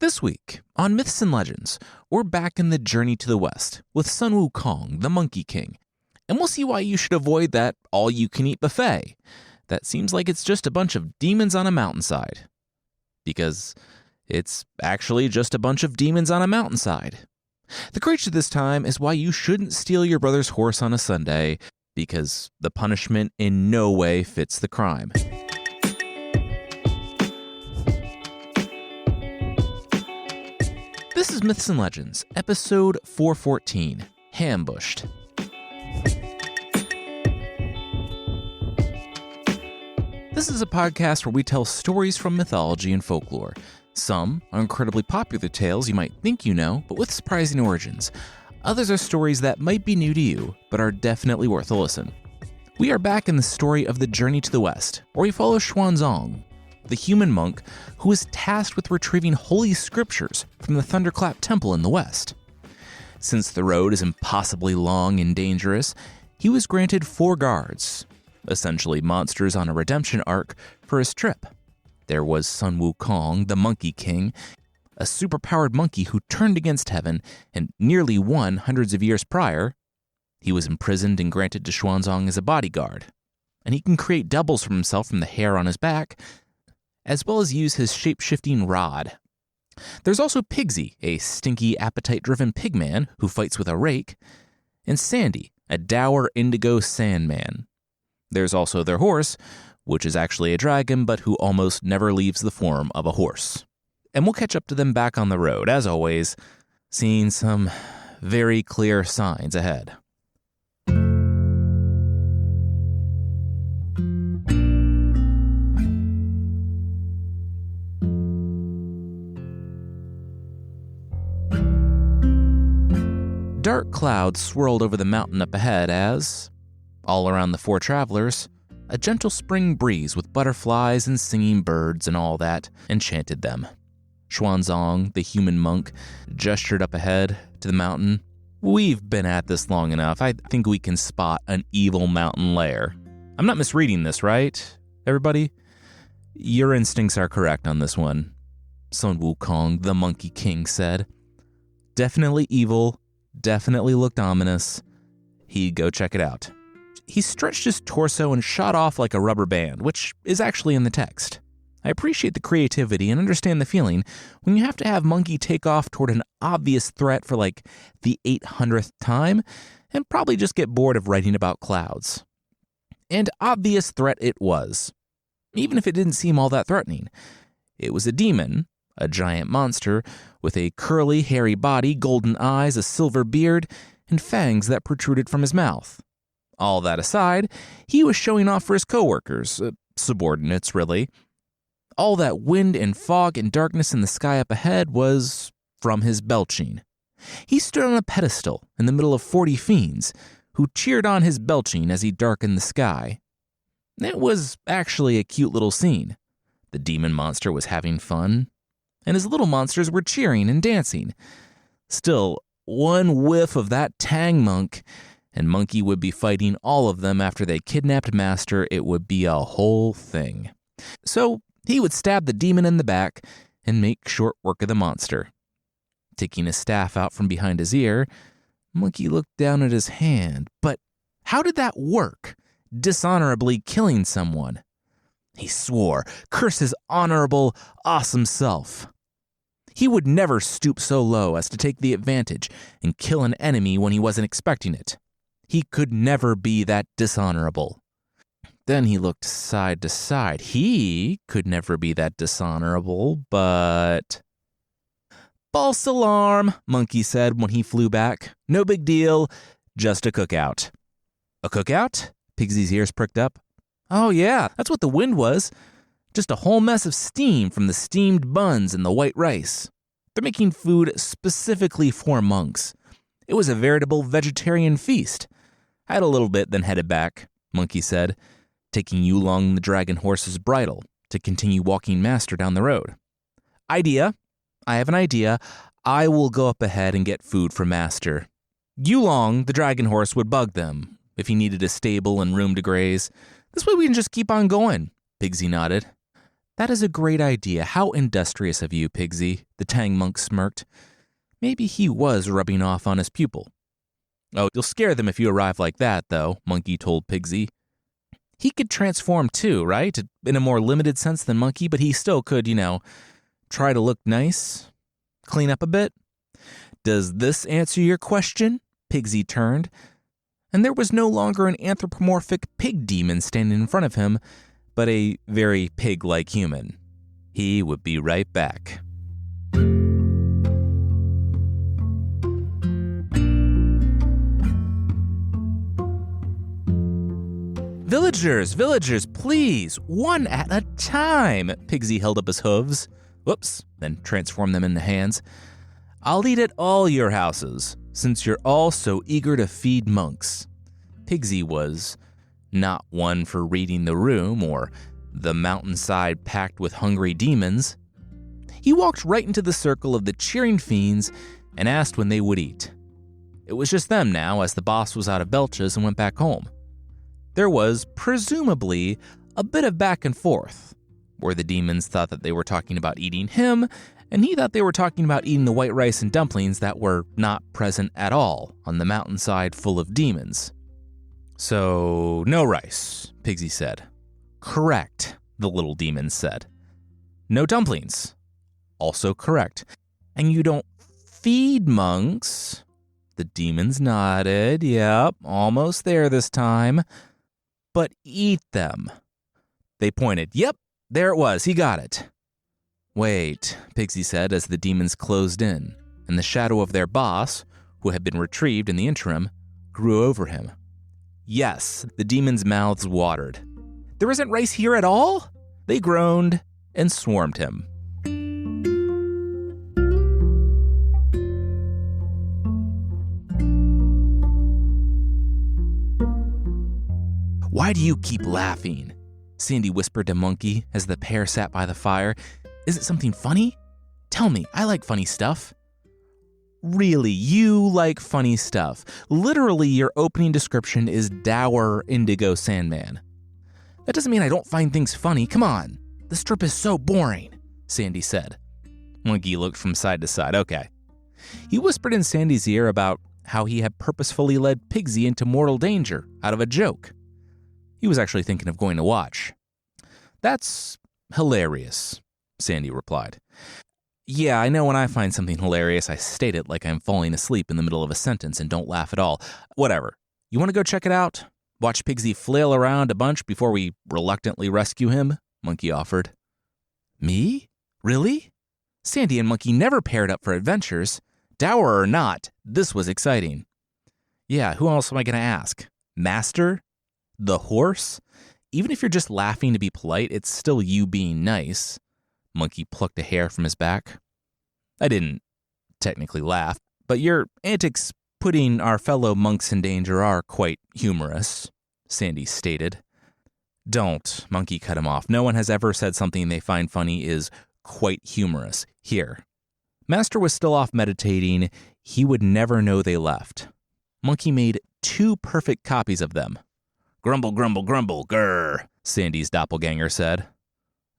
This week, on Myths and Legends, we're back in the journey to the west with Sun Wukong, the Monkey King, and we'll see why you should avoid that all-you-can-eat buffet. That seems like it's just a bunch of demons on a mountainside. Because it's actually just a bunch of demons on a mountainside. The creature this time is why you shouldn't steal your brother's horse on a Sunday, because the punishment in no way fits the crime. This is Myths and Legends, episode 414, Ambushed. This is a podcast where we tell stories from mythology and folklore. Some are incredibly popular tales you might think you know, but with surprising origins. Others are stories that might be new to you, but are definitely worth a listen. We are back in the story of the Journey to the West, where we follow Xuanzang, the human monk who is tasked with retrieving holy scriptures from the Thunderclap Temple in the west. Since the road is impossibly long and dangerous, he was granted 4 guards, essentially monsters on a redemption arc, for his trip. There was Sun Wukong, the Monkey King, a superpowered monkey who turned against heaven and nearly won hundreds of years prior. He was imprisoned and granted to Xuanzang as a bodyguard, and he can create doubles for himself from the hair on his back, as well as use his shape-shifting rod. There's also Pigsy, a stinky, appetite-driven pigman who fights with a rake, and Sandy, a dour indigo sandman. There's also their horse, which is actually a dragon, but who almost never leaves the form of a horse. And we'll catch up to them back on the road, as always, seeing some very clear signs ahead. Dark clouds swirled over the mountain up ahead as, all around the 4 travelers, a gentle spring breeze with butterflies and singing birds and all that enchanted them. Xuanzang, the human monk, gestured up ahead to the mountain. We've been at this long enough. I think we can spot an evil mountain lair. I'm not misreading this, right, everybody? Your instincts are correct on this one, Sun Wukong, the Monkey King, said. Definitely evil, definitely looked ominous. He'd go check it out. He stretched his torso and shot off like a rubber band, which is actually in the text. I appreciate the creativity and understand the feeling when you have to have Monkey take off toward an obvious threat for like the 800th time and probably just get bored of writing about clouds. And obvious threat it was, even if it didn't seem all that threatening. It was a demon, a giant monster with a curly, hairy body, golden eyes, a silver beard, and fangs that protruded from his mouth. All that aside, he was showing off for his coworkers, subordinates really. All that wind and fog and darkness in the sky up ahead was from his belching. He stood on a pedestal in the middle of 40 fiends who cheered on his belching as he darkened the sky. It was actually a cute little scene. The demon monster was having fun, and his little monsters were cheering and dancing. Still, one whiff of that Tang monk, and Monkey would be fighting all of them after they kidnapped Master. It would be a whole thing. So he would stab the demon in the back and make short work of the monster. Taking his staff out from behind his ear, Monkey looked down at his hand. But how did that work? Dishonorably killing someone. He swore, curse his honorable, awesome self. He would never stoop so low as to take the advantage and kill an enemy when he wasn't expecting it. He could never be that dishonorable. Then he looked side to side. He could never be that dishonorable, but... False alarm, Monkey said when he flew back. No big deal, just a cookout. A cookout? Pigsy's ears pricked up. Oh yeah, that's what the wind was. Just a whole mess of steam from the steamed buns and the white rice. They're making food specifically for monks. It was a veritable vegetarian feast. I had a little bit, then headed back, Monkey said, taking Yulong the dragon horse's bridle to continue walking Master down the road. Idea. I have an idea. I will go up ahead and get food for Master. Yulong the dragon horse would bug them if he needed a stable and room to graze. This way we can just keep on going, Pigsy nodded. That is a great idea. How industrious of you, Pigsy, the Tang monk smirked. Maybe he was rubbing off on his pupil. Oh, you'll scare them if you arrive like that, though, Monkey told Pigsy. He could transform too, right? In a more limited sense than Monkey, but he still could, try to look nice, clean up a bit. Does this answer your question? Pigsy turned, and there was no longer an anthropomorphic pig demon standing in front of him, but a very pig-like human. He would be right back. Villagers, please, one at a time. Pigsy held up his hooves. Whoops, then transformed them into hands. I'll eat at all your houses, since you're all so eager to feed monks. Pigsy was not one for reading the room or the mountainside packed with hungry demons. He walked right into the circle of the cheering fiends and asked when they would eat. It was just them now, as the boss was out of belches and went back home. There was, presumably, a bit of back and forth, where the demons thought that they were talking about eating him, and he thought they were talking about eating the white rice and dumplings that were not present at all on the mountainside full of demons. So, no rice, Pigsy said. Correct, the little demons said. No dumplings. Also correct. And you don't feed monks? The demons nodded. Yep, almost there this time. But eat them. They pointed. Yep, there it was. He got it. Wait, Pigsy said as the demons closed in, and the shadow of their boss, who had been retrieved in the interim, grew over him. Yes, the demons' mouths watered. There isn't rice here at all? They groaned and swarmed him. Why do you keep laughing? Sandy whispered to Monkey as the pair sat by the fire. Is it something funny? Tell me, I like funny stuff. Really, you like funny stuff. Literally, your opening description is dour indigo Sandman. That doesn't mean I don't find things funny. Come on. The strip is so boring, Sandy said. Monkey looked from side to side. Okay. He whispered in Sandy's ear about how he had purposefully led Pigsy into mortal danger out of a joke. He was actually thinking of going to watch. That's hilarious, Sandy replied. Yeah, I know when I find something hilarious, I state it like I'm falling asleep in the middle of a sentence and don't laugh at all. Whatever. You want to go check it out? Watch Pigsy flail around a bunch before we reluctantly rescue him? Monkey offered. Me? Really? Sandy and Monkey never paired up for adventures. Dour or not, this was exciting. Yeah, who else am I going to ask? Master? The horse? Even if you're just laughing to be polite, it's still you being nice. Monkey plucked a hair from his back. I didn't technically laugh, but your antics putting our fellow monks in danger are quite humorous, Sandy stated. Don't, Monkey cut him off. No one has ever said something they find funny is quite humorous. Here. Master was still off meditating. He would never know they left. Monkey made 2 perfect copies of them. Grumble, grumble, grumble, grrr, Sandy's doppelganger said.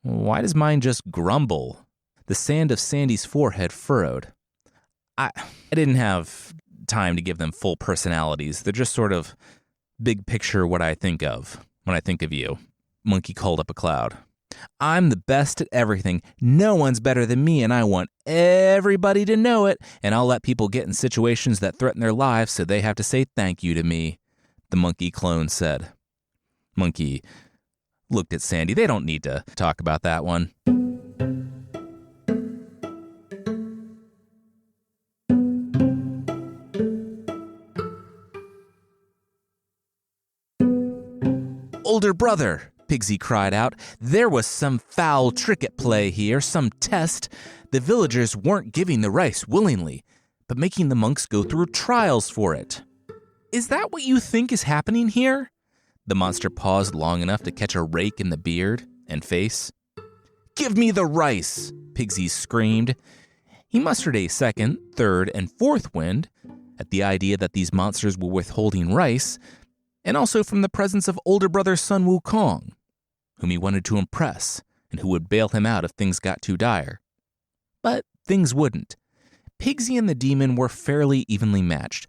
Why does mine just grumble? The sand of Sandy's forehead furrowed. I didn't have time to give them full personalities. They're just sort of big picture what I think of when I think of you. Monkey called up a cloud. I'm the best at everything. No one's better than me, and I want everybody to know it, and I'll let people get in situations that threaten their lives so they have to say thank you to me, the monkey clone said. Monkey looked at Sandy. They don't need to talk about that one. Older brother, Pigsy cried out. There was some foul trick at play here, some test. The villagers weren't giving the rice willingly, but making the monks go through trials for it. Is that what you think is happening here? The monster paused long enough to catch a rake in the beard and face. Give me the rice, Pigsy screamed. He mustered a second, third, and fourth wind at the idea that these monsters were withholding rice, and also from the presence of older brother son Wukong, whom he wanted to impress and who would bail him out if things got too dire. But things wouldn't. Pigsy and the demon were fairly evenly matched,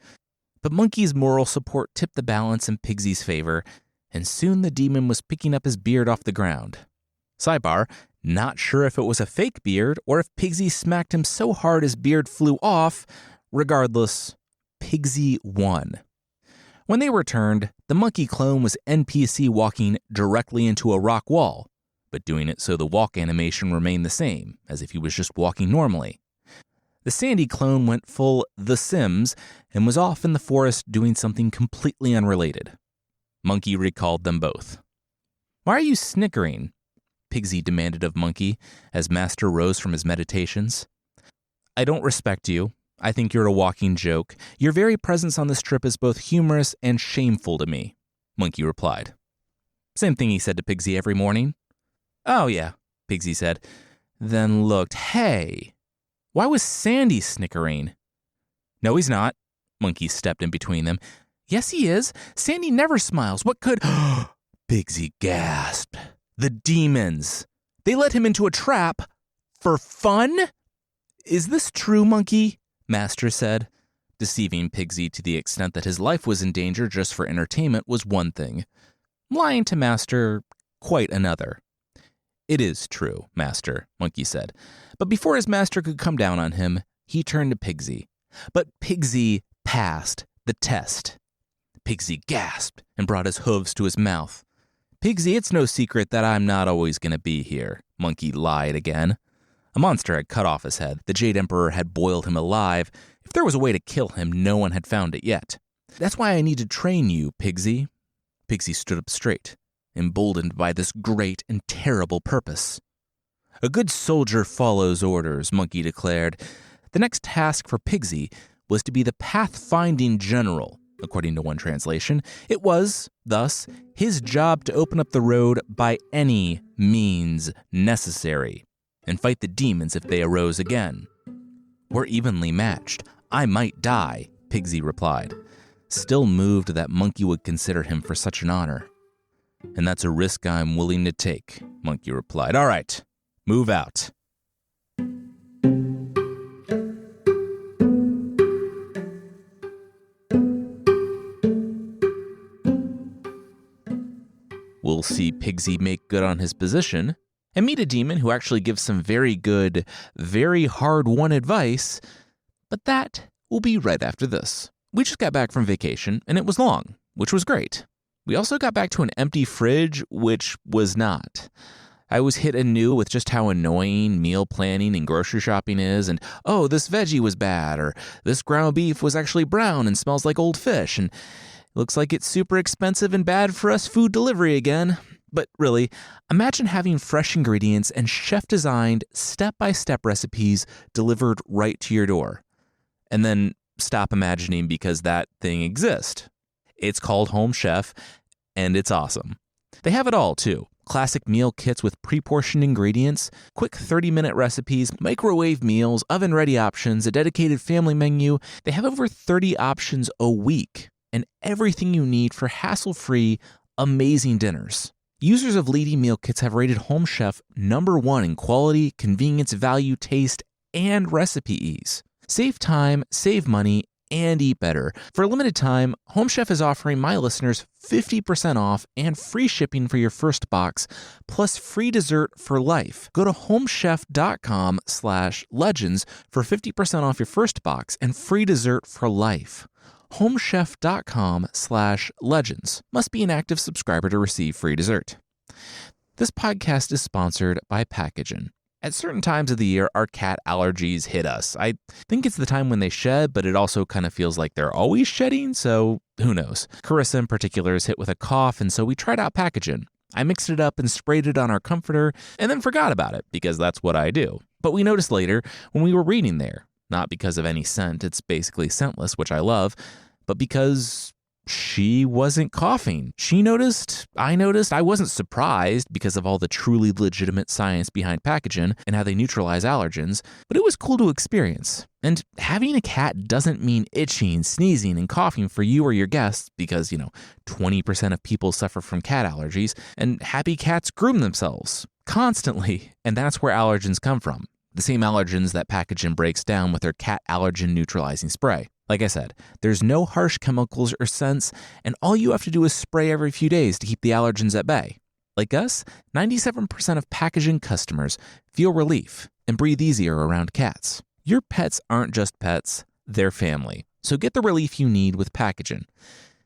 but Monkey's moral support tipped the balance in Pigsy's favor, and soon the demon was picking up his beard off the ground. Sidebar, not sure if it was a fake beard or if Pigsy smacked him so hard his beard flew off. Regardless, Pigsy won. When they returned, the monkey clone was NPC walking directly into a rock wall, but doing it so the walk animation remained the same, as if he was just walking normally. The Sandy clone went full The Sims and was off in the forest doing something completely unrelated. Monkey recalled them both. "Why are you snickering?" Pigsy demanded of Monkey as Master rose from his meditations. "I don't respect you. I think you're a walking joke. Your very presence on this trip is both humorous and shameful to me," Monkey replied. Same thing he said to Pigsy every morning. "Oh yeah," Pigsy said, then looked. "Hey, why was Sandy snickering?" "No, he's not." Monkey stepped in between them. "Yes, he is. Sandy never smiles. What could—" Pigsy gasped. "The demons. They let him into a trap for fun?" "Is this true, Monkey?" Master said. Deceiving Pigsy to the extent that his life was in danger just for entertainment was one thing. Lying to Master, quite another. "It is true, Master," Monkey said. But before his master could come down on him, he turned to Pigsy. But Pigsy passed the test. Pigsy gasped and brought his hooves to his mouth. "Pigsy, it's no secret that I'm not always going to be here," Monkey lied again. A monster had cut off his head. The Jade Emperor had boiled him alive. If there was a way to kill him, no one had found it yet. "That's why I need to train you, Pigsy." Pigsy stood up straight, emboldened by this great and terrible purpose. "A good soldier follows orders," Monkey declared. The next task for Pigsy was to be the pathfinding general. According to one translation, it was, thus, his job to open up the road by any means necessary and fight the demons if they arose again. "We're evenly matched. I might die," Pigsy replied, still moved that Monkey would consider him for such an honor. "And that's a risk I'm willing to take," Monkey replied. "All right, move out." We'll see Pigsy make good on his position and meet a demon who actually gives some very good, very hard-won advice, but that will be right after this. We just got back from vacation, and it was long, which was great. We also got back to an empty fridge, which was not. I was hit anew with just how annoying meal planning and grocery shopping is, and, oh, this veggie was bad, or this ground beef was actually brown and smells like old fish, and looks like it's super expensive and bad for us food delivery again. But really, imagine having fresh ingredients and chef-designed, step-by-step recipes delivered right to your door. And then stop imagining because that thing exists. It's called Home Chef, and it's awesome. They have it all, too. Classic meal kits with pre-portioned ingredients, quick 30-minute recipes, microwave meals, oven-ready options, a dedicated family menu. They have over 30 options a week, and everything you need for hassle-free, amazing dinners. Users of leading meal kits have rated Home Chef #1 in quality, convenience, value, taste, and recipe ease. Save time, save money, and eat better. For a limited time, Home Chef is offering my listeners 50% off and free shipping for your first box, plus free dessert for life. Go to homechef.com/legends for 50% off your first box and free dessert for life. homechef.com/legends. Must be an active subscriber to receive free dessert. This podcast is sponsored by Packagen. At certain times of the year, our cat allergies hit us. I think it's the time when they shed, but it also kind of feels like they're always shedding, so who knows. Carissa in particular is hit with a cough, and so we tried out Packagen. I mixed it up and sprayed it on our comforter, and then forgot about it, because that's what I do. But we noticed later when we were reading there, not because of any scent, it's basically scentless, which I love, but because she wasn't coughing. She noticed, I noticed, I wasn't surprised because of all the truly legitimate science behind Packagen and how they neutralize allergens, but it was cool to experience. And having a cat doesn't mean itching, sneezing, and coughing for you or your guests because, 20% of people suffer from cat allergies, and happy cats groom themselves. Constantly, and that's where allergens come from. The same allergens that Packagin breaks down with their cat allergen neutralizing spray. Like I said, there's no harsh chemicals or scents, and all you have to do is spray every few days to keep the allergens at bay. Like us, 97% of Packagin customers feel relief and breathe easier around cats. Your pets aren't just pets, they're family. So get the relief you need with Packagin.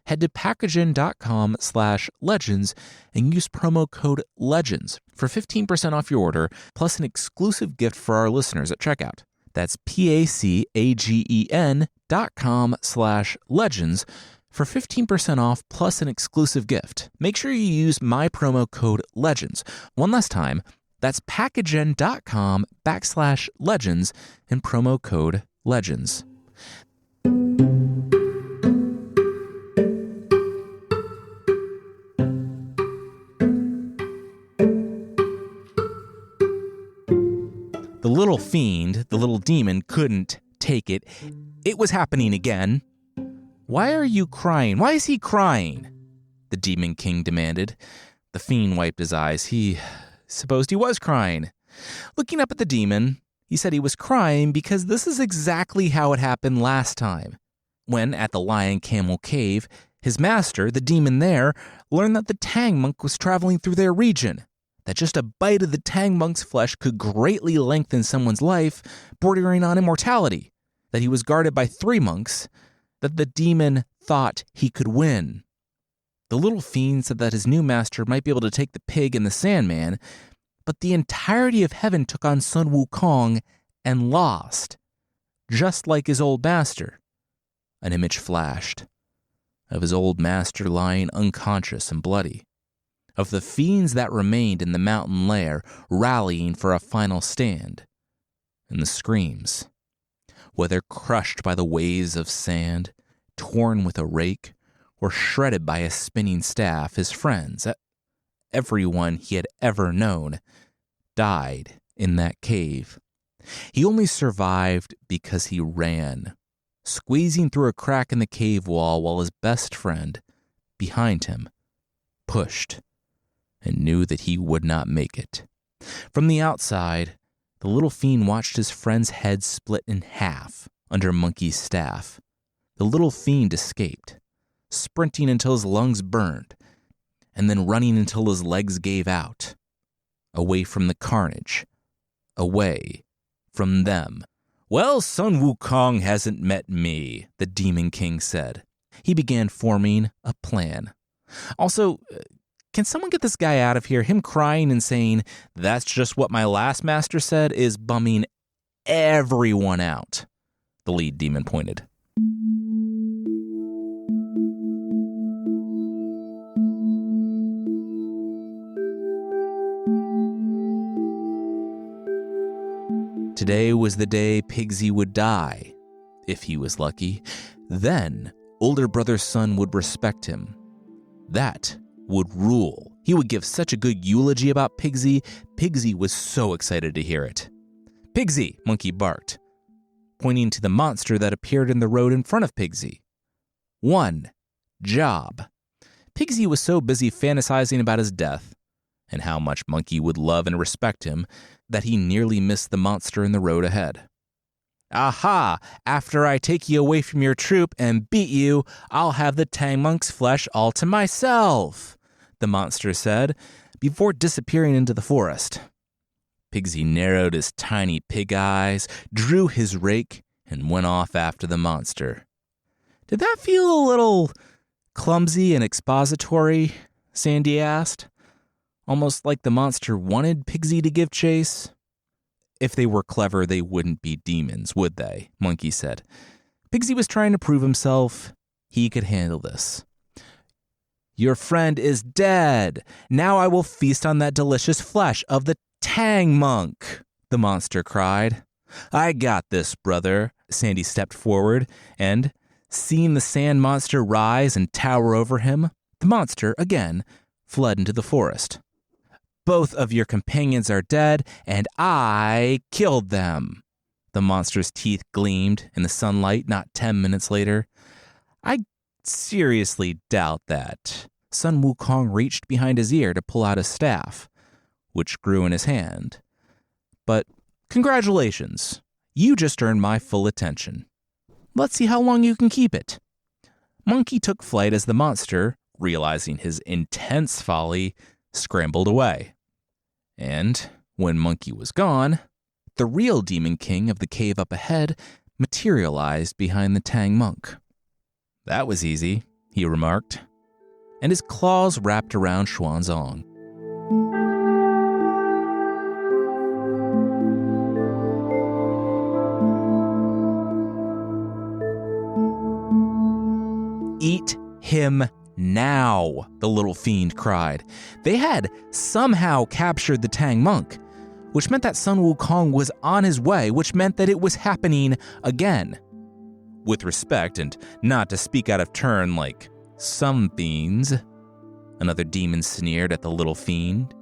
Head to packagin.com/legends and use promo code LEGENDS for 15% off your order, plus an exclusive gift for our listeners at checkout. That's PACAGEN.com/legends for 15% off plus an exclusive gift. Make sure you use my promo code LEGENDS. One last time, that's packagin.com/legends and promo code LEGENDS. The little fiend, the little demon, couldn't take it. It was happening again. "Why are you crying? Why is he crying?" the Demon King demanded. The fiend wiped his eyes. He supposed he was crying. Looking up at the demon, he said he was crying because this is exactly how it happened last time. When, at the Lion Camel Cave, his master, the demon there, learned that the Tang monk was traveling through their region. That just a bite of the Tang monk's flesh could greatly lengthen someone's life, bordering on immortality. That he was guarded by 3 monks. That the demon thought he could win. The little fiend said that his new master might be able to take the pig and the Sandman, but the entirety of heaven took on Sun Wukong and lost, just like his old master. An image flashed of his old master lying unconscious and bloody, of the fiends that remained in the mountain lair rallying for a final stand, and the screams, whether crushed by the waves of sand, torn with a rake, or shredded by a spinning staff, his friends, everyone he had ever known, died in that cave. He only survived because he ran, squeezing through a crack in the cave wall while his best friend, behind him, pushed and knew that he would not make it. From the outside, the little fiend watched his friend's head split in half under Monkey's staff. The little fiend escaped, sprinting until his lungs burned, and then running until his legs gave out. Away from the carnage. Away from them. "Well, Sun Wukong hasn't met me," the Demon King said. He began forming a plan. "Also, can someone get this guy out of here? Him crying and saying, 'That's just what my last master said,' is bumming everyone out." The lead demon pointed. Today was the day Pigsy would die, if he was lucky. Then, older brother's son would respect him. That would rule. He would give such a good eulogy about Pigsy. Pigsy was so excited to hear it. "Pigsy," Monkey barked, pointing to the monster that appeared in the road in front of Pigsy. "One job." Pigsy was so busy fantasizing about his death and how much Monkey would love and respect him that he nearly missed the monster in the road ahead. "Aha! After I take you away from your troop and beat you, I'll have the Tang monk's flesh all to myself," the monster said, before disappearing into the forest. Pigsy narrowed his tiny pig eyes, drew his rake, and went off after the monster. "Did that feel a little clumsy and expository?" Sandy asked. Almost like the monster wanted Pigsy to give chase. "If they were clever, they wouldn't be demons, would they?" Monkey said. Pigsy was trying to prove himself. He could handle this. "Your friend is dead. Now I will feast on that delicious flesh of the Tang monk," the monster cried. "I got this, brother." Sandy stepped forward, and, seeing the sand monster rise and tower over him, the monster, again, fled into the forest. "Both of your companions are dead, and I killed them." The monster's teeth gleamed in the sunlight not 10 minutes later. "I seriously doubt that." Sun Wukong reached behind his ear to pull out his staff. which grew in his hand. But congratulations, you just earned my full attention. Let's see how long you can keep it. Monkey took flight as the monster, realizing his intense folly, scrambled away. And when Monkey was gone, the real Demon King of the cave up ahead materialized behind the Tang monk. That was easy, he remarked, and his claws wrapped around Xuanzang. Eat him now, the little fiend cried. They had somehow captured the Tang monk, which meant that Sun Wukong was on his way, which meant that it was happening again. With respect, and not to speak out of turn like some fiends, another demon sneered at the little fiend.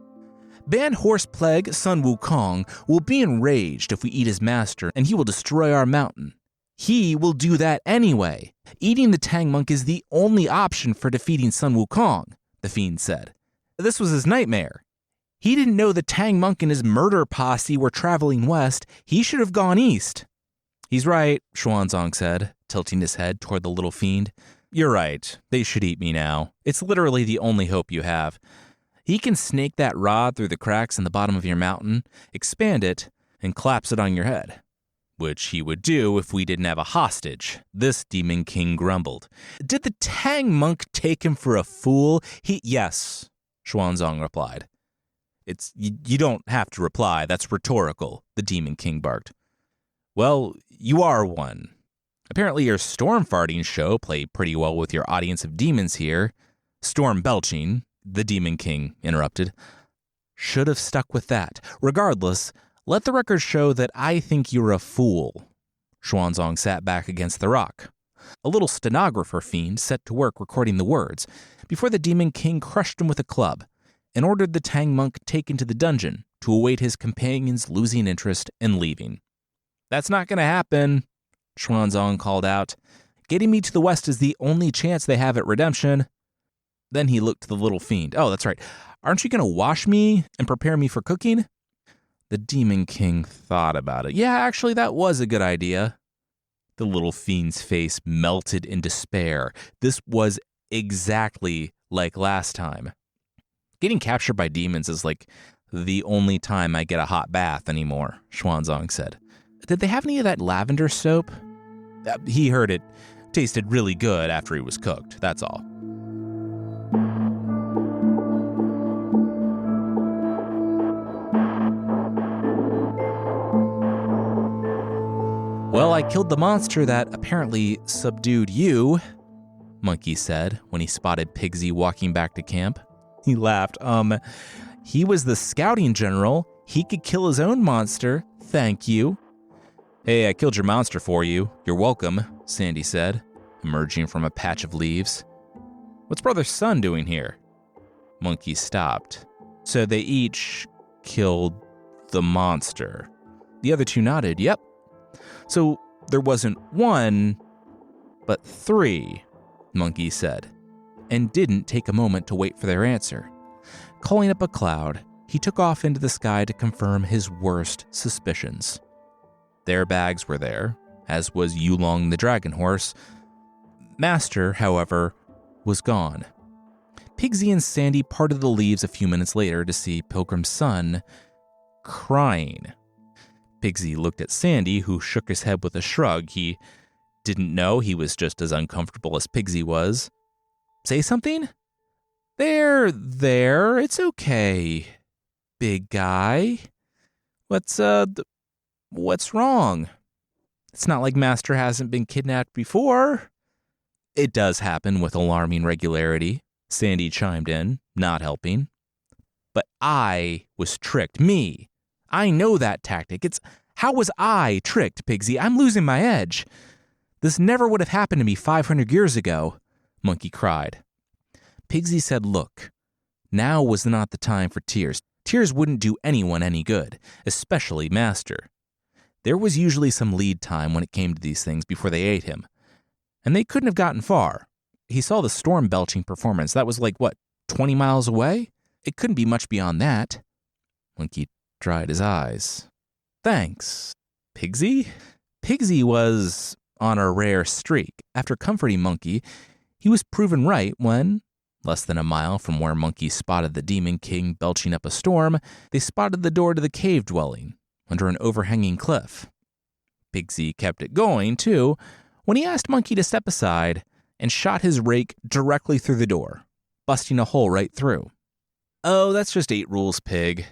Ban Horse Plague Sun Wukong will be enraged if we eat his master, and he will destroy our mountain. He will do that anyway. Eating the Tang monk is the only option for defeating Sun Wukong, the fiend said. This was his nightmare. He didn't know the Tang monk and his murder posse were traveling west. He should have gone east. He's right, Xuanzang said, tilting his head toward the little fiend. You're right. They should eat me now. It's literally the only hope you have. He can snake that rod through the cracks in the bottom of your mountain, expand it, and collapse it on your head. Which he would do if we didn't have a hostage, this Demon King grumbled. Did the Tang monk take him for a fool? Yes, Xuanzang replied. You don't have to reply, that's rhetorical, the Demon King barked. Well, you are one. Apparently your storm farting show played pretty well with your audience of demons here. Storm belching, the Demon King interrupted. Should have stuck with that. Regardless, let the record show that I think you're a fool. Xuanzang sat back against the rock. A little stenographer fiend set to work recording the words before the Demon King crushed him with a club and ordered the Tang monk taken to the dungeon to await his companions losing interest and leaving. That's not going to happen, Xuanzang called out. Getting me to the west is the only chance they have at redemption. Then he looked to the little fiend. Oh, that's right. Aren't you going to wash me and prepare me for cooking? The Demon King thought about it. Yeah, actually, that was a good idea. The little fiend's face melted in despair. This was exactly like last time. Getting captured by demons is like the only time I get a hot bath anymore, Xuanzang said. Did they have any of that lavender soap? He heard it tasted really good after he was cooked, that's all. Well, I killed the monster that apparently subdued you, Monkey said when he spotted Pigsy walking back to camp. He laughed. He was the scouting general. He could kill his own monster. Thank you. Hey, I killed your monster for you. You're welcome, Sandy said, emerging from a patch of leaves. What's Brother Sun doing here? Monkey stopped. So they each killed the monster. The other two nodded. Yep. So there wasn't one, but three, Monkey said, and didn't take a moment to wait for their answer. Calling up a cloud, he took off into the sky to confirm his worst suspicions. Their bags were there, as was Yulong the dragon horse. Master, however, was gone. Pigsy and Sandy parted the leaves a few minutes later to see Pilgrim's son crying. Pigsy looked at Sandy, who shook his head with a shrug. He didn't know he was just as uncomfortable as Pigsy was. Say something? There, it's okay, big guy. What's wrong? It's not like Master hasn't been kidnapped before. It does happen with alarming regularity, Sandy chimed in, not helping. But I was tricked, me. I know that tactic. How was I tricked, Pigsy? I'm losing my edge. This never would have happened to me 500 years ago, Monkey cried. Pigsy said, look, now was not the time for tears. Tears wouldn't do anyone any good, especially Master. There was usually some lead time when it came to these things before they ate him, and they couldn't have gotten far. He saw the storm belching performance. That was 20 miles away? It couldn't be much beyond that. Monkey dried his eyes. Thanks. Pigsy? Pigsy was on a rare streak. After comforting Monkey, he was proven right when, less than a mile from where Monkey spotted the Demon King belching up a storm, they spotted the door to the cave dwelling under an overhanging cliff. Pigsy kept it going, too, when he asked Monkey to step aside and shot his rake directly through the door, busting a hole right through. Oh, that's just 8 rules, Pig.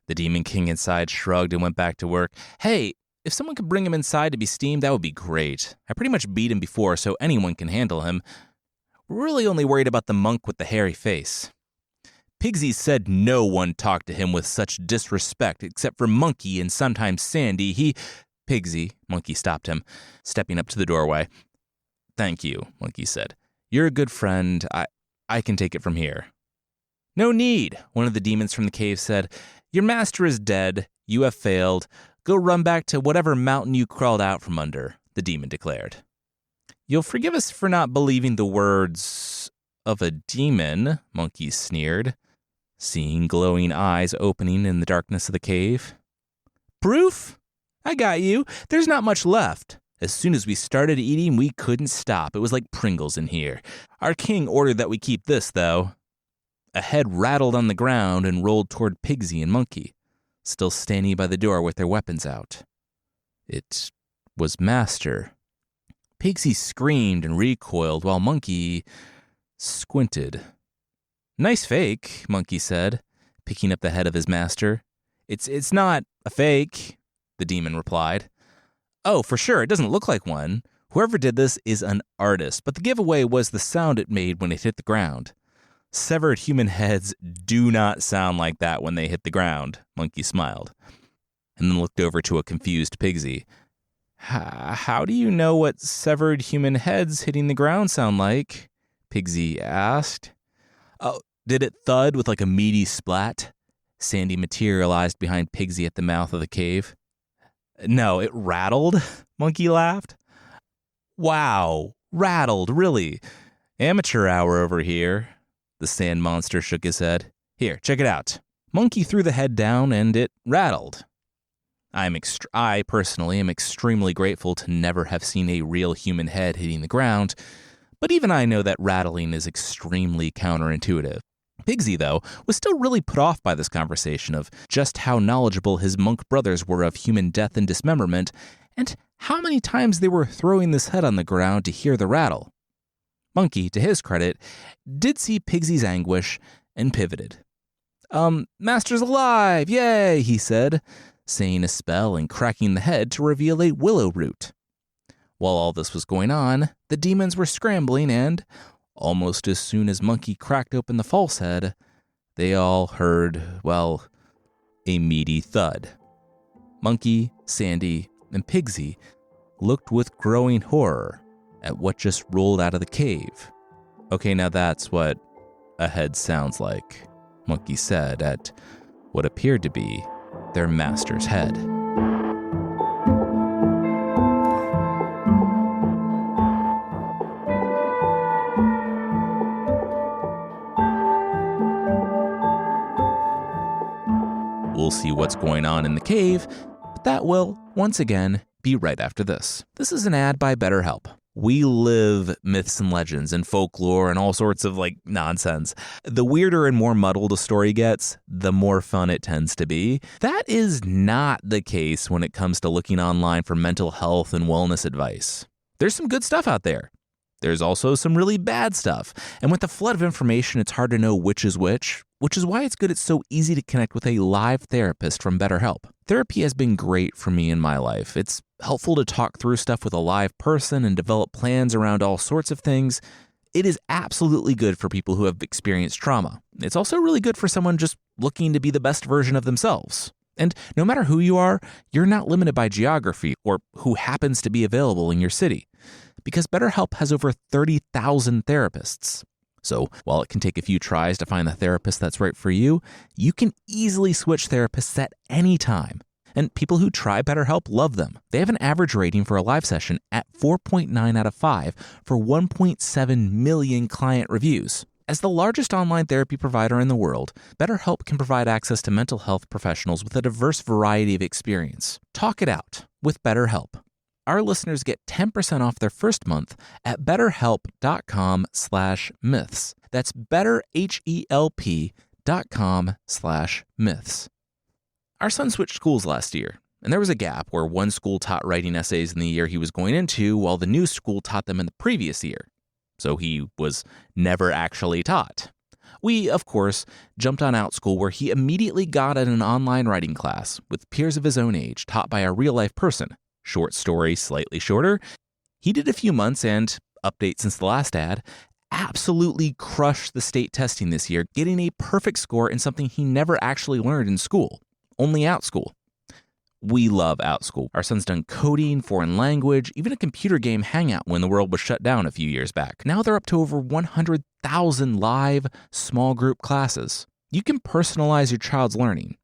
The Demon King inside shrugged and went back to work. Hey, if someone could bring him inside to be steamed, that would be great. I pretty much beat him before, so anyone can handle him. We're really only worried about the monk with the hairy face. Pigsy said no one talked to him with such disrespect except for Monkey and sometimes Sandy. Pigsy, Monkey stopped him, stepping up to the doorway. Thank you, Monkey said. You're a good friend. I can take it from here. No need, one of the demons from the cave said. Your master is dead. You have failed. Go run back to whatever mountain you crawled out from under, the demon declared. You'll forgive us for not believing the words of a demon, Monkey sneered, seeing glowing eyes opening in the darkness of the cave. Proof? I got you. There's not much left. As soon as we started eating, we couldn't stop. It was like Pringles in here. Our king ordered that we keep this, though. A head rattled on the ground and rolled toward Pigsy and Monkey, still standing by the door with their weapons out. It was Master. Pigsy screamed and recoiled while Monkey squinted. Nice fake, Monkey said, picking up the head of his master. It's not a fake, the demon replied. Oh, for sure, it doesn't look like one. Whoever did this is an artist, but the giveaway was the sound it made when it hit the ground. Severed human heads do not sound like that when they hit the ground, Monkey smiled, and then looked over to a confused Pigsy. How do you know what severed human heads hitting the ground sound like? Pigsy asked. Oh, did it thud with like a meaty splat? Sandy materialized behind Pigsy at the mouth of the cave. No, it rattled, Monkey laughed. Wow, rattled, really? Amateur hour over here. The sand monster shook his head. Here, check it out. Monkey threw the head down and it rattled. I personally am extremely grateful to never have seen a real human head hitting the ground, but even I know that rattling is extremely counterintuitive. Pigsy, though, was still really put off by this conversation of just how knowledgeable his monk brothers were of human death and dismemberment, and how many times they were throwing this head on the ground to hear the rattle. Monkey, to his credit, did see Pigsy's anguish and pivoted. Master's alive, yay, he said, saying a spell and cracking the head to reveal a willow root. While all this was going on, the demons were scrambling and, almost as soon as Monkey cracked open the false head, they all heard, well, a meaty thud. Monkey, Sandy, and Pigsy looked with growing horror at what just rolled out of the cave. Okay, now that's what a head sounds like, Monkey said at what appeared to be their master's head. We'll see what's going on in the cave, but that will, once again, be right after this. This is an ad by BetterHelp. We live myths and legends and folklore and all sorts of nonsense. The weirder and more muddled a story gets, the more fun it tends to be. That is not the case when it comes to looking online for mental health and wellness advice. There's some good stuff out there. There's also some really bad stuff. And with the flood of information, it's hard to know which is why it's good it's so easy to connect with a live therapist from BetterHelp. Therapy has been great for me in my life. It's helpful to talk through stuff with a live person and develop plans around all sorts of things. It is absolutely good for people who have experienced trauma. It's also really good for someone just looking to be the best version of themselves. And no matter who you are, you're not limited by geography or who happens to be available in your city, because BetterHelp has over 30,000 therapists. So while it can take a few tries to find the therapist that's right for you, you can easily switch therapists at any time. And people who try BetterHelp love them. They have an average rating for a live session at 4.9 out of 5 for 1.7 million client reviews. As the largest online therapy provider in the world, BetterHelp can provide access to mental health professionals with a diverse variety of experience. Talk it out with BetterHelp. Our listeners get 10% off their first month at betterhelp.com/myths. That's betterhelp.com/myths. Our son switched schools last year, and there was a gap where one school taught writing essays in the year he was going into, while the new school taught them in the previous year. So he was never actually taught. We, of course, jumped on OutSchool, where he immediately got in an online writing class with peers of his own age, taught by a real-life person. Short story, slightly shorter. He did a few months and, update since the last ad, absolutely crushed the state testing this year, getting a perfect score in something he never actually learned in school, only OutSchool. We love OutSchool. Our son's done coding, foreign language, even a computer game hangout when the world was shut down a few years back. Now they're up to over 100,000 live, small group classes. You can personalize your child's learning,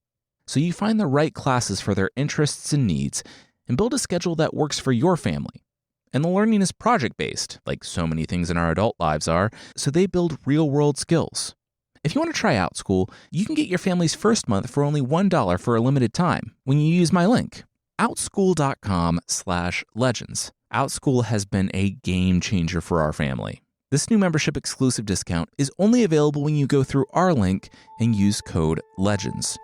so you find the right classes for their interests and needs and build a schedule that works for your family. And the learning is project-based, like so many things in our adult lives are, so they build real-world skills. If you want to try OutSchool, you can get your family's first month for only $1 for a limited time when you use my link, outschool.com/legends. OutSchool has been a game changer for our family. This new membership exclusive discount is only available when you go through our link and use code LEGENDS.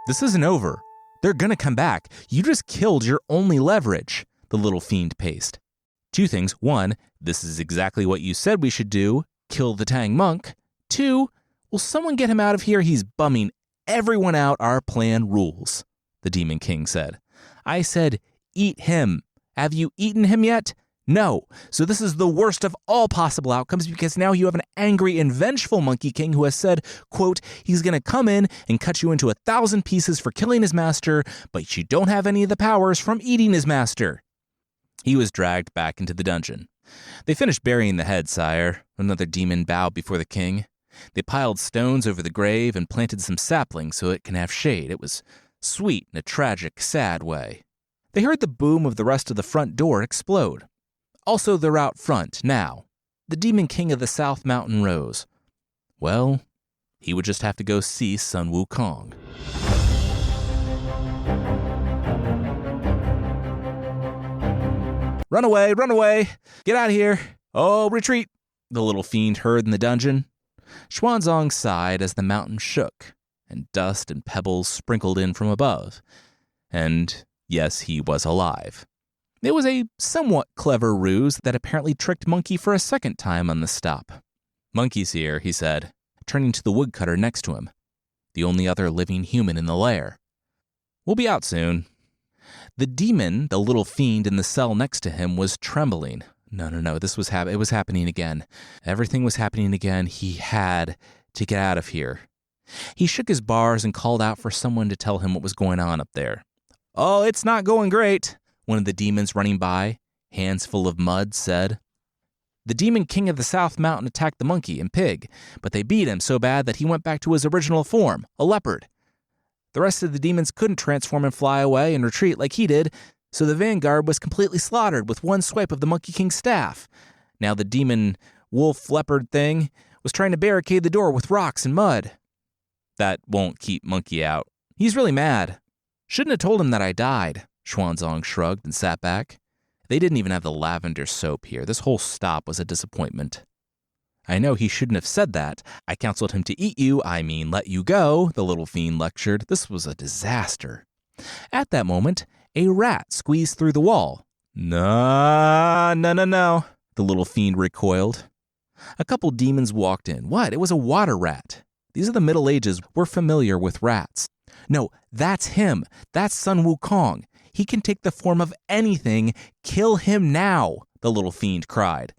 This isn't over. They're gonna come back. You just killed your only leverage, the little fiend paced. Two things. One, this is exactly what you said we should do. Kill the Tang monk. Two, will someone get him out of here? He's bumming everyone out. Our plan rules, the Demon King said. I said, eat him. Have you eaten him yet? No. So this is the worst of all possible outcomes, because now you have an angry and vengeful Monkey King who has said, quote, he's going to come in and cut you into 1,000 pieces for killing his master, but you don't have any of the powers from eating his master. He was dragged back into the dungeon. They finished burying the head, sire. Another demon bowed before the king. They piled stones over the grave and planted some saplings so it can have shade. It was sweet in a tragic, sad way. They heard the boom of the rest of the front door explode. Also, they're out front now. The Demon King of the South Mountain rose. Well, he would just have to go see son Wukong. Run away, run away! Get out of here! Oh, retreat! The little fiend heard in the dungeon. Xuanzang sighed as the mountain shook, and dust and pebbles sprinkled in from above. And yes, he was alive. It was a somewhat clever ruse that apparently tricked Monkey for a second time on the stop. Monkey's here, he said, turning to the woodcutter next to him, the only other living human in the lair. We'll be out soon. The demon, the little fiend in the cell next to him, was trembling. No, it was happening again. Everything was happening again. He had to get out of here. He shook his bars and called out for someone to tell him what was going on up there. Oh, it's not going great. One of the demons running by, hands full of mud, said. The Demon King of the South Mountain attacked the monkey and pig, but they beat him so bad that he went back to his original form, a leopard. The rest of the demons couldn't transform and fly away and retreat like he did, so the vanguard was completely slaughtered with one swipe of the Monkey King's staff. Now the demon wolf leopard thing was trying to barricade the door with rocks and mud. That won't keep Monkey out. He's really mad. Shouldn't have told him that I died. Xuanzang shrugged and sat back. They didn't even have the lavender soap here. This whole stop was a disappointment. I know he shouldn't have said that. I counseled him to eat you, let you go, the little fiend lectured. This was a disaster. At that moment, a rat squeezed through the wall. No, the little fiend recoiled. A couple demons walked in. What? It was a water rat. These are the Middle Ages. We're familiar with rats. No, that's him. That's son Wukong. He can take the form of anything. Kill him now, the little fiend cried.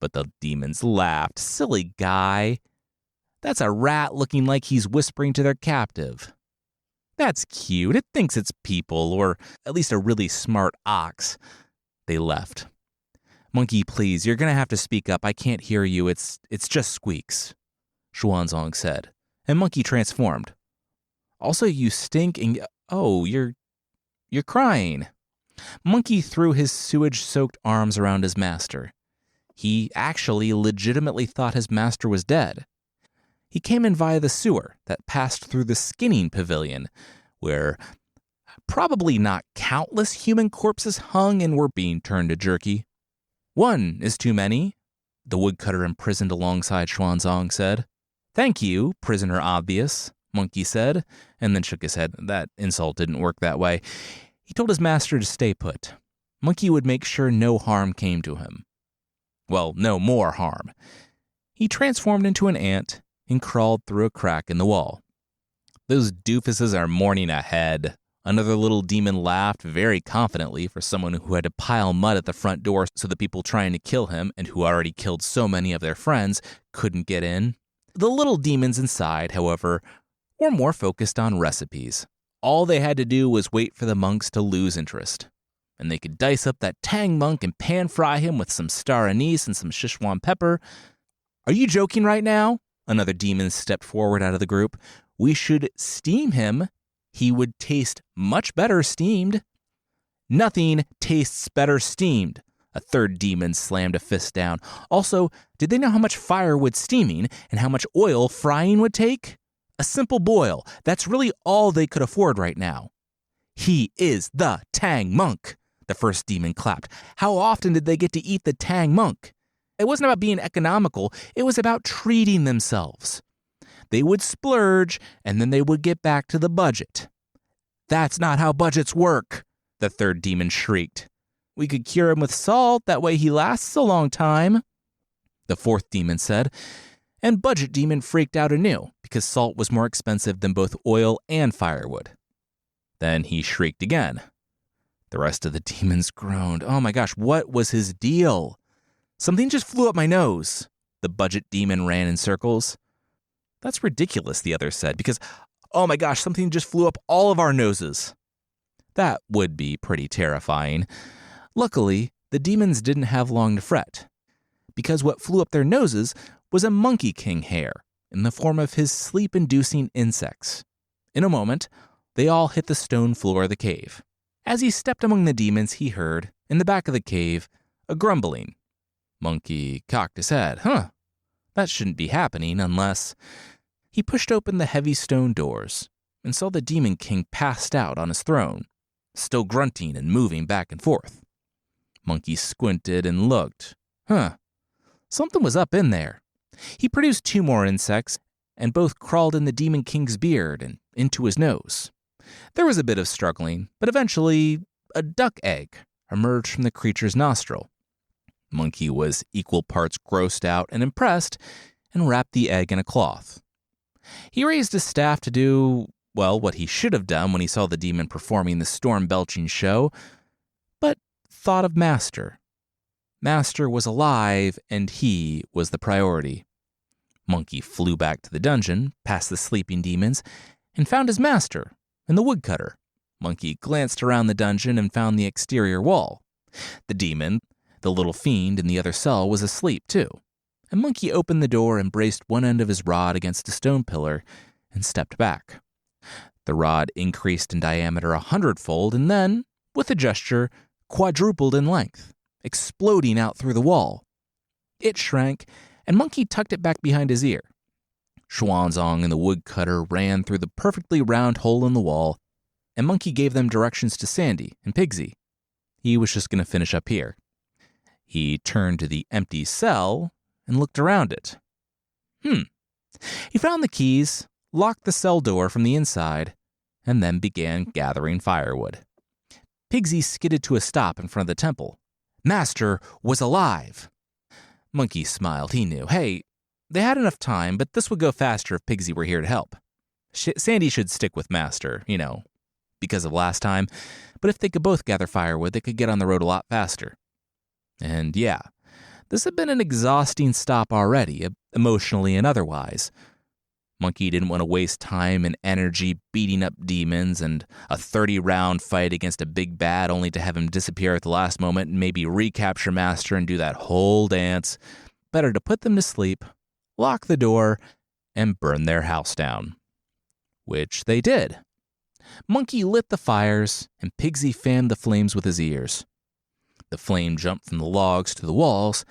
But the demons laughed. Silly guy. That's a rat looking like he's whispering to their captive. That's cute. It thinks it's people, or at least a really smart ox. They left. Monkey, please, you're going to have to speak up. I can't hear you. It's just squeaks, Xuanzang said, and Monkey transformed. Also, you stink and... Oh, you're crying. Monkey threw his sewage-soaked arms around his master. He actually legitimately thought his master was dead. He came in via the sewer that passed through the skinning pavilion, where probably not countless human corpses hung and were being turned to jerky. "One is too many," the woodcutter imprisoned alongside Xuanzang said. "Thank you, prisoner obvious," Monkey said, and then shook his head. That insult didn't work that way. He told his master to stay put. Monkey would make sure no harm came to him. Well, no more harm. He transformed into an ant and crawled through a crack in the wall. "Those doofuses are mourning ahead." Another little demon laughed very confidently for someone who had to pile mud at the front door so the people trying to kill him, and who already killed so many of their friends, couldn't get in. The little demons inside, however, were more focused on recipes. All they had to do was wait for the monks to lose interest, and they could dice up that Tang monk and pan-fry him with some star anise and some Sichuan pepper. "Are you joking right now?" Another demon stepped forward out of the group. "We should steam him. He would taste much better steamed." "Nothing tastes better steamed." A third demon slammed a fist down. Also, did they know how much firewood steaming and how much oil frying would take? A simple boil. That's really all they could afford right now. "He is the Tang monk," the first demon clapped. How often did they get to eat the Tang monk? It wasn't about being economical. It was about treating themselves. They would splurge, and then they would get back to the budget. "That's not how budgets work," the third demon shrieked. "We could cure him with salt, that way he lasts a long time," the fourth demon said, and Budget Demon freaked out anew because salt was more expensive than both oil and firewood. Then he shrieked again. The rest of the demons groaned. "Oh my gosh, what was his deal?" "Something just flew up my nose." The Budget Demon ran in circles. "That's ridiculous," the other said, because, oh my gosh, something just flew up all of our noses. That would be pretty terrifying. Luckily, the demons didn't have long to fret, because what flew up their noses was a Monkey King hair in the form of his sleep-inducing insects. In a moment, they all hit the stone floor of the cave. As he stepped among the demons, he heard, in the back of the cave, a grumbling. Monkey cocked his head. That shouldn't be happening unless... He pushed open the heavy stone doors and saw the Demon King passed out on his throne, still grunting and moving back and forth. Monkey squinted and looked. Something was up in there. He produced 2 more insects, and both crawled in the Demon King's beard and into his nose. There was a bit of struggling, but eventually a duck egg emerged from the creature's nostril. Monkey was equal parts grossed out and impressed, and wrapped the egg in a cloth. He raised his staff to do, well, what he should have done when he saw the demon performing the storm-belching show, but thought of Master. Master was alive, and he was the priority. Monkey flew back to the dungeon, past the sleeping demons, and found his master in the woodcutter. Monkey glanced around the dungeon and found the exterior wall. The demon, the little fiend in the other cell, was asleep too, and Monkey opened the door and braced one end of his rod against a stone pillar and stepped back. The rod increased in diameter 100-fold and then, with a gesture, quadrupled in length, exploding out through the wall. It shrank, and Monkey tucked it back behind his ear. Xuanzang and the woodcutter ran through the perfectly round hole in the wall, and Monkey gave them directions to Sandy and Pigsy. He was just going to finish up here. He turned to the empty cell and looked around it. He found the keys, locked the cell door from the inside, and then began gathering firewood. Pigsy skidded to a stop in front of the temple. Master was alive. Monkey smiled. He knew. Hey, they had enough time, but this would go faster if Pigsy were here to help. Sandy should stick with Master, because of last time, but if they could both gather firewood, they could get on the road a lot faster. And yeah, this had been an exhausting stop already, emotionally and otherwise. Monkey didn't want to waste time and energy beating up demons and a 30-round fight against a big bad only to have him disappear at the last moment and maybe recapture Master and do that whole dance. Better to put them to sleep, lock the door, and burn their house down. which they did. Monkey lit the fires, and Pigsy fanned the flames with his ears. The flame jumped from the logs to the walls,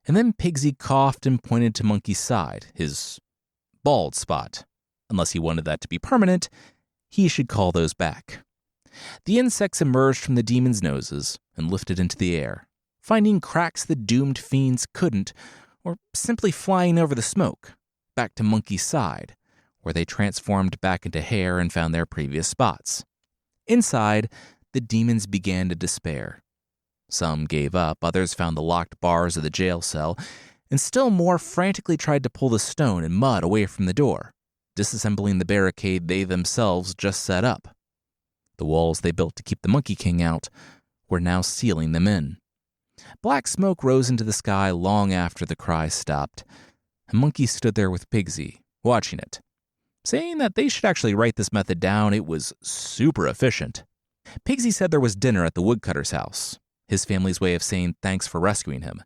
and then Pigsy coughed and pointed to Monkey's side, his bald spot. Unless he wanted that to be permanent, he should call those back. The insects emerged from the demons' noses and lifted into the air, finding cracks the doomed fiends couldn't, or simply flying over the smoke, back to Monkey's side, where they transformed back into hair and found their previous spots. Inside, the demons began to despair. Some gave up, others found the locked bars of the jail cell, and still more frantically tried to pull the stone and mud away from the door, disassembling the barricade they themselves just set up. The walls they built to keep the Monkey King out were now sealing them in. Black smoke rose into the sky long after the cries stopped, and Monkey stood there with Pigsy, watching it, saying that they should actually write this method down. It was super efficient. Pigsy said there was dinner at the woodcutter's house, his family's way of saying thanks for rescuing him.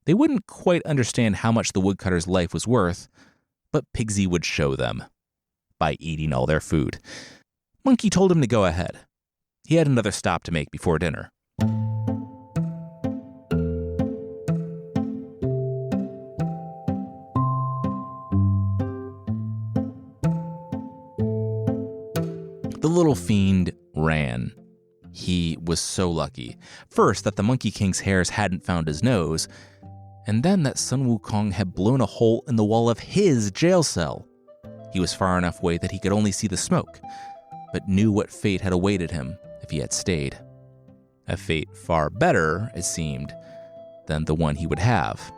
They wouldn't quite understand how much the woodcutter's life was worth, but Pigsy would show them by eating all their food. Monkey told him to go ahead. He had another stop to make before dinner. The little fiend ran. He was so lucky. First, that the Monkey King's hairs hadn't found his nose, and then that Sun Wukong had blown a hole in the wall of his jail cell. He was far enough away that he could only see the smoke, but knew what fate had awaited him if he had stayed. A fate far better, it seemed, than the one he would have.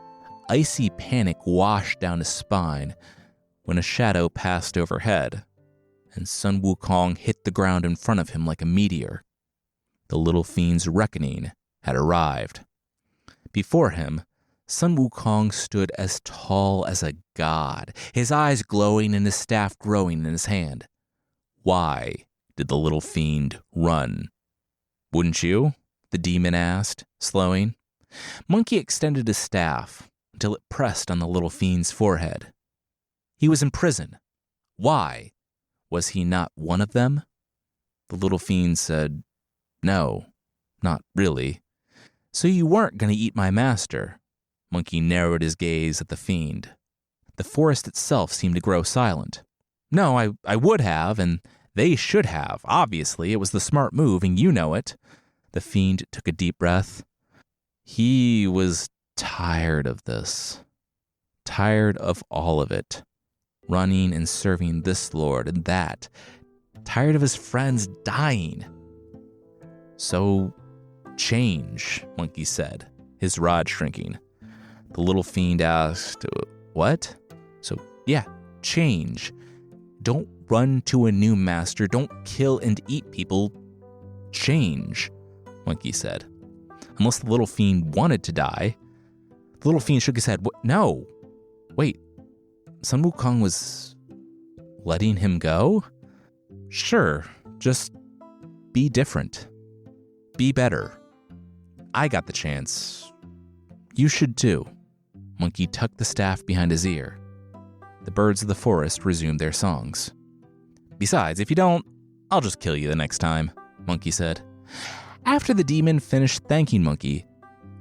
Icy panic washed down his spine when a shadow passed overhead, and Sun Wukong hit the ground in front of him like a meteor. The little fiend's reckoning had arrived. Before him, Sun Wukong stood as tall as a god, his eyes glowing and his staff growing in his hand. Why did the little fiend run? Wouldn't you? The demon asked, slowing. Monkey extended his staff until it pressed on the little fiend's forehead. He was in prison. Why? Was he not one of them? The little fiend said, "No, not really. So you weren't going to eat my master." Monkey narrowed his gaze at the fiend. The forest itself seemed to grow silent. "No, I would have, and they should have. Obviously, it was the smart move, and you know it." The fiend took a deep breath. He was tired of this. Tired of all of it. Running and serving this lord and that. Tired of his friends dying. "So, change," Monkey said, his rod shrinking. The little fiend asked, "What?" "So, yeah, change. Don't run to a new master. Don't kill and eat people. Change," Monkey said. Unless the little fiend wanted to die. The little fiend shook his head. "No. Wait. Sun Wukong was letting him go? Sure, just be different. Be better. I got the chance. You should too." Monkey tucked the staff behind his ear. The birds of the forest resumed their songs. "Besides, if you don't, I'll just kill you the next time," Monkey said. After the demon finished thanking Monkey,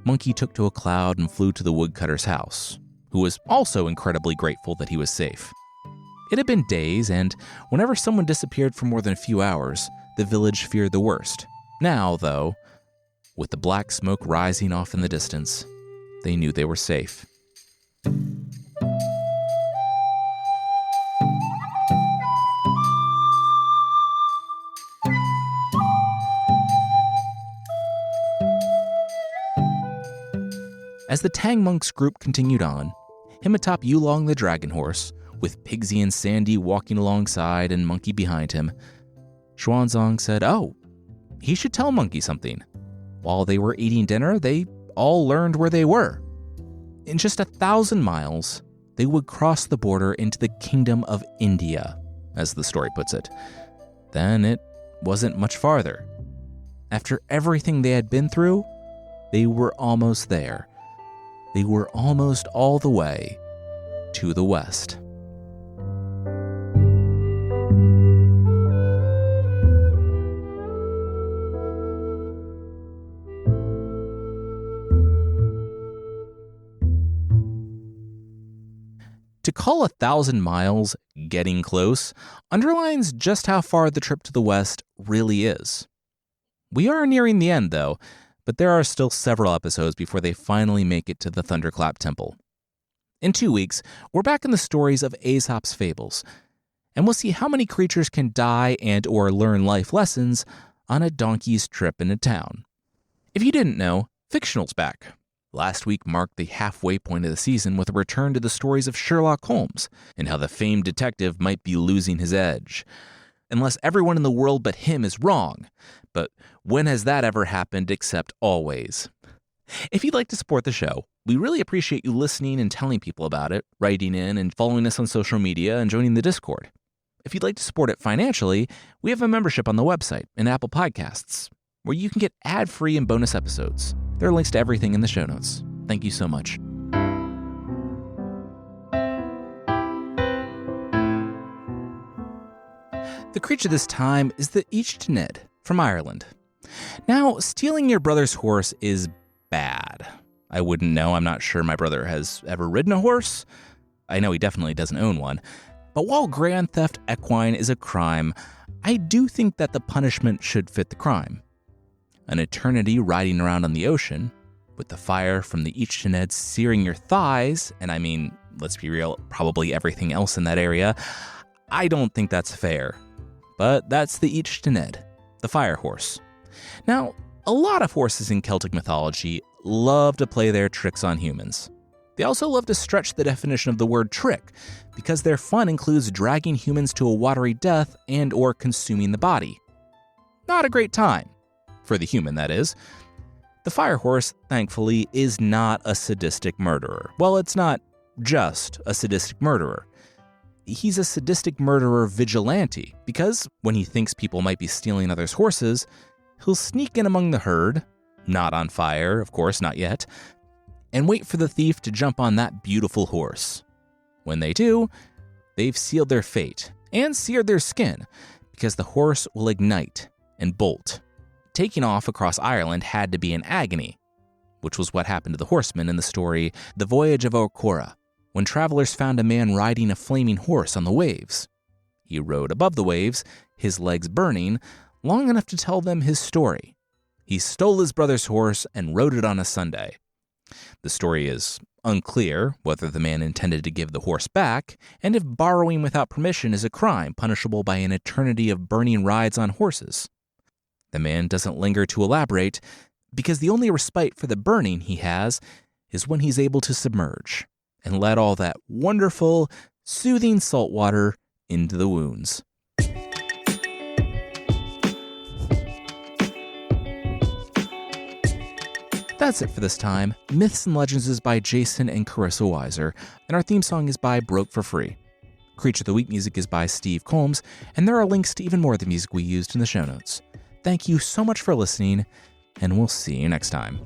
Monkey took to a cloud and flew to the woodcutter's house, who was also incredibly grateful that he was safe. It had been days, and whenever someone disappeared for more than a few hours, the village feared the worst. Now, though, with the black smoke rising off in the distance, they knew they were safe. As the Tang Monks group continued on, him atop Yulong the dragon horse, with Pigsy and Sandy walking alongside and Monkey behind him, Xuanzang said, "Oh, he should tell Monkey something." While they were eating dinner, they all learned where they were. In just 1,000 miles, they would cross the border into the Kingdom of India, as the story puts it. Then it wasn't much farther. After everything they had been through, they were almost there. They were almost all the way to the west. call 1,000 miles getting close underlines just how far the trip to the west really is. We are nearing the end, though, but there are still several episodes before they finally make it to the Thunderclap Temple. In 2 weeks, we're back in the stories of Aesop's fables, and we'll see how many creatures can die and or learn life lessons on a donkey's trip into town. If you didn't know, fictional's back. Last week marked the halfway point of the season with a return to the stories of Sherlock Holmes and how the famed detective might be losing his edge. Unless everyone in the world but him is wrong. But when has that ever happened except always? If you'd like to support the show, we really appreciate you listening and telling people about it, writing in and following us on social media and joining the Discord. If you'd like to support it financially, we have a membership on the website and Apple Podcasts, where you can get ad-free and bonus episodes. There are links to everything in the show notes. Thank you so much. The creature this time is the Ichtaned from Ireland. Now, stealing your brother's horse is bad. I wouldn't know. I'm not sure my brother has ever ridden a horse. I know he definitely doesn't own one. But while grand theft equine is a crime, I do think that the punishment should fit the crime. An eternity riding around on the ocean, with the fire from the Ichtaned searing your thighs, and I mean, let's be real, probably everything else in that area, I don't think that's fair. But that's the Ichtaned, the fire horse. Now, a lot of horses in Celtic mythology love to play their tricks on humans. They also love to stretch the definition of the word trick, because their fun includes dragging humans to a watery death and or consuming the body. Not a great time. For the human, that is. The fire horse, thankfully, is not a sadistic murderer. Well, it's not just a sadistic murderer. He's a sadistic murderer vigilante, because when he thinks people might be stealing others' horses, he'll sneak in among the herd, not on fire, of course, not yet, and wait for the thief to jump on that beautiful horse. When they do, they've sealed their fate and seared their skin, because the horse will ignite and bolt. Taking off across Ireland had to be an agony, which was what happened to the horseman in the story The Voyage of O'Cora, when travelers found a man riding a flaming horse on the waves. He rode above the waves, his legs burning, long enough to tell them his story. He stole his brother's horse and rode it on a Sunday. The story is unclear whether the man intended to give the horse back, and if borrowing without permission is a crime punishable by an eternity of burning rides on horses. The man doesn't linger to elaborate, because the only respite for the burning he has is when he's able to submerge and let all that wonderful, soothing salt water into the wounds. That's it for this time. Myths and Legends is by Jason and Carissa Weiser, and our theme song is by Broke for Free. Creature of the Week music is by Steve Combs, and there are links to even more of the music we used in the show notes. Thank you so much for listening, and we'll see you next time.